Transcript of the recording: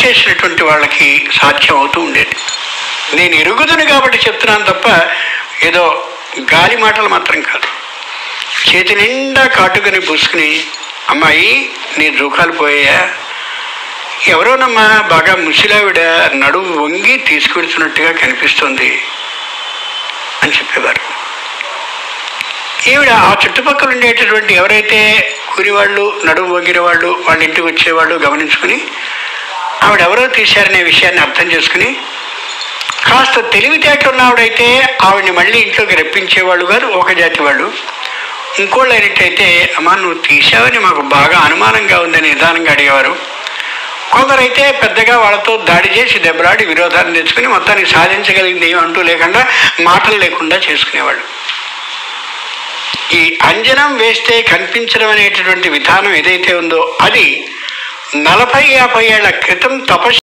చేసినటువంటి వాళ్ళకి సాధ్యం అవుతూ ఉండేది. నేను ఎరుగుదును కాబట్టి చెప్తున్నాను తప్ప ఏదో గాలి మాటలు మాత్రం కాదు. చేతి నిండా కాటుకని పూసుకుని, అమ్మాయి నీ జూకాలు పోయా, ఎవరోనమ్మా బాగా ముసిలావిడ నడుము వంగి తీసుకెడుతున్నట్టుగా కనిపిస్తుంది అని చెప్పేవారు. ఈవిడ ఆ చుట్టుపక్కల ఉండేటటువంటి ఎవరైతే కూలివాళ్ళు, నడుము వంగిన వాళ్ళు, వాళ్ళ ఇంటికి వచ్చేవాళ్ళు గమనించుకుని ఆవిడెవరో తీశారనే విషయాన్ని అర్థం చేసుకుని, కాస్త తెలివితేటలు ఉన్నవాడైతే ఆవిడని మళ్ళీ ఇంట్లోకి రప్పించేవాళ్ళు గారు ఒక జాతి వాళ్ళు. ఇంకోళ్ళు అయినట్టయితే అమ్మా నువ్వు తీసావని మాకు బాగా అనుమానంగా ఉందని నిదానంగా అడిగేవారు. కొందరైతే పెద్దగా వాళ్ళతో దాడి చేసి దెబ్బలాడి విరోధాన్ని తెచ్చుకుని మొత్తాన్ని సాధించగలిగింది ఏమంటూ లేకుండా మాటలు లేకుండా చేసుకునేవాళ్ళు. ఈ అంజనం వేస్తే కనిపించడం అనేటటువంటి విధానం ఏదైతే ఉందో అది 40-50 ఏళ్ల క్రితం తపస్సు